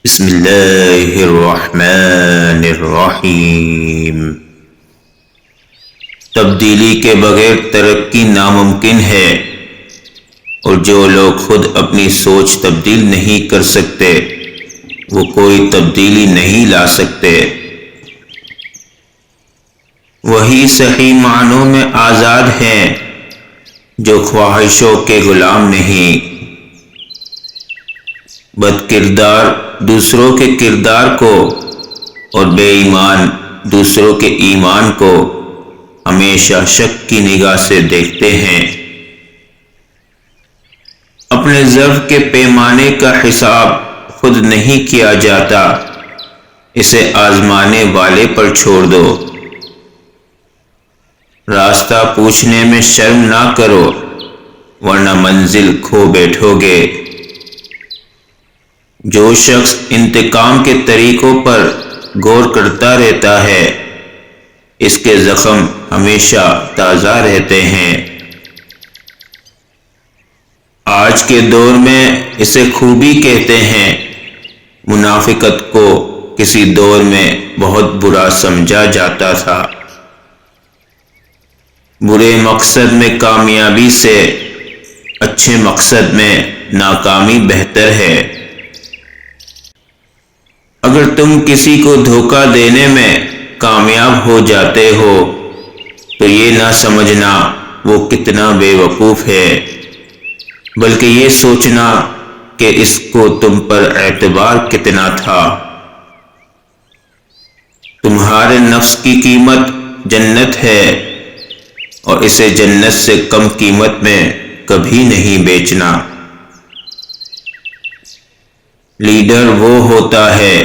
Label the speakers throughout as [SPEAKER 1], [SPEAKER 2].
[SPEAKER 1] بسم اللہ الرحمن الرحیم۔ تبدیلی کے بغیر ترقی ناممکن ہے، اور جو لوگ خود اپنی سوچ تبدیل نہیں کر سکتے وہ کوئی تبدیلی نہیں لا سکتے۔ وہی صحیح معنوں میں آزاد ہیں جو خواہشوں کے غلام نہیں۔ بد کردار دوسروں کے کردار کو اور بے ایمان دوسروں کے ایمان کو ہمیشہ شک کی نگاہ سے دیکھتے ہیں۔ اپنے ضعف کے پیمانے کا حساب خود نہیں کیا جاتا، اسے آزمانے والے پر چھوڑ دو۔ راستہ پوچھنے میں شرم نہ کرو، ورنہ منزل کھو بیٹھو گے۔ جو شخص انتقام کے طریقوں پر غور کرتا رہتا ہے، اس کے زخم ہمیشہ تازہ رہتے ہیں۔ آج کے دور میں اسے خوبی کہتے ہیں، منافقت کو کسی دور میں بہت برا سمجھا جاتا تھا۔ برے مقصد میں کامیابی سے اچھے مقصد میں ناکامی بہتر ہے۔ اگر تم کسی کو دھوکہ دینے میں کامیاب ہو جاتے ہو تو یہ نہ سمجھنا وہ کتنا بے وقوف ہے، بلکہ یہ سوچنا کہ اس کو تم پر اعتبار کتنا تھا۔ تمہارے نفس کی قیمت جنت ہے، اور اسے جنت سے کم قیمت میں کبھی نہیں بیچنا۔ لیڈر وہ ہوتا ہے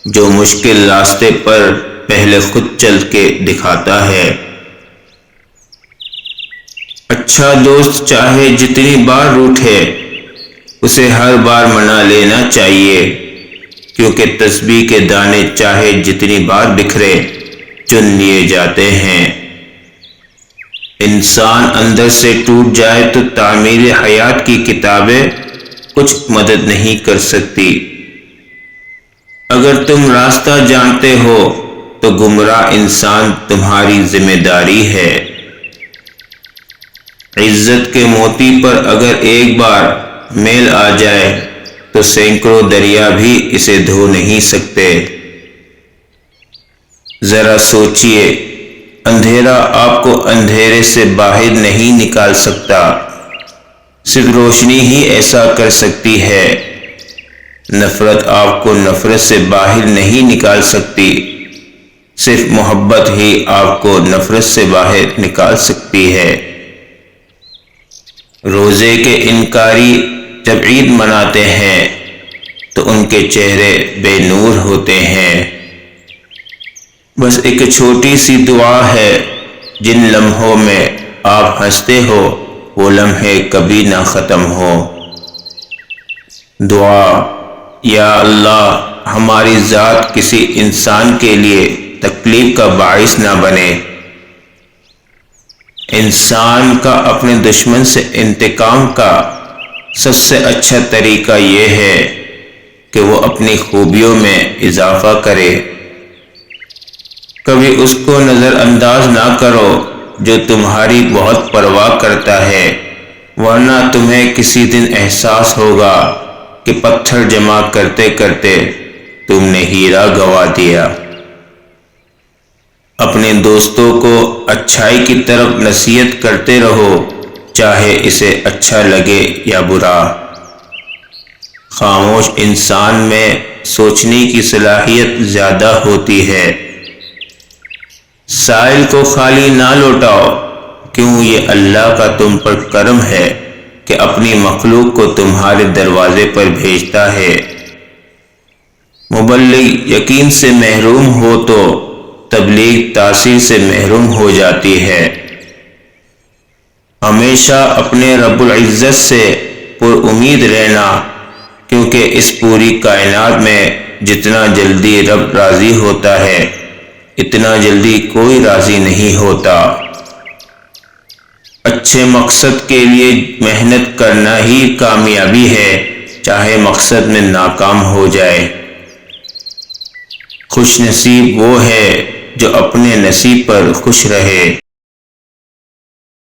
[SPEAKER 1] جو مشکل راستے پر پہلے خود چل کے دکھاتا ہے۔ اچھا دوست چاہے جتنی بار روٹھے، اسے ہر بار منا لینا چاہیے، کیونکہ تسبیح کے دانے چاہے جتنی بار بکھرے چن لیے جاتے ہیں۔ انسان اندر سے ٹوٹ جائے تو تعمیر حیات کی کتابیں کچھ مدد نہیں کر سکتی۔ اگر تم راستہ جانتے ہو تو گمراہ انسان تمہاری ذمہ داری ہے۔ عزت کے موتی پر اگر ایک بار میل آ جائے تو سینکڑوں دریا بھی اسے دھو نہیں سکتے۔ ذرا سوچئے، اندھیرا آپ کو اندھیرے سے باہر نہیں نکال سکتا، صرف روشنی ہی ایسا کر سکتی ہے۔ نفرت آپ کو نفرت سے باہر نہیں نکال سکتی، صرف محبت ہی آپ کو نفرت سے باہر نکال سکتی ہے۔ روزے کے انکاری جب عید مناتے ہیں تو ان کے چہرے بے نور ہوتے ہیں۔ بس ایک چھوٹی سی دعا ہے، جن لمحوں میں آپ ہنستے ہو وہ لمحے کبھی نہ ختم ہو۔ دعا: یا اللہ، ہماری ذات کسی انسان کے لیے تکلیف کا باعث نہ بنے۔ انسان کا اپنے دشمن سے انتقام کا سب سے اچھا طریقہ یہ ہے کہ وہ اپنی خوبیوں میں اضافہ کرے۔ کبھی اس کو نظر انداز نہ کرو جو تمہاری بہت پرواہ کرتا ہے، ورنہ تمہیں کسی دن احساس ہوگا کہ پتھر جمع کرتے کرتے تم نے ہیرا گنوا دیا۔ اپنے دوستوں کو اچھائی کی طرف نصیحت کرتے رہو، چاہے اسے اچھا لگے یا برا۔ خاموش انسان میں سوچنے کی صلاحیت زیادہ ہوتی ہے۔ سائل کو خالی نہ لوٹاؤ، کیوں یہ اللہ کا تم پر کرم ہے کہ اپنی مخلوق کو تمہارے دروازے پر بھیجتا ہے۔ مبلغ یقین سے محروم ہو تو تبلیغ تاثیر سے محروم ہو جاتی ہے۔ ہمیشہ اپنے رب العزت سے پر امید رہنا، کیونکہ اس پوری کائنات میں جتنا جلدی رب راضی ہوتا ہے، اتنا جلدی کوئی راضی نہیں ہوتا۔ اچھے مقصد کے لیے محنت کرنا ہی کامیابی ہے، چاہے مقصد میں ناکام ہو جائے۔ خوش نصیب وہ ہے جو اپنے نصیب پر خوش رہے۔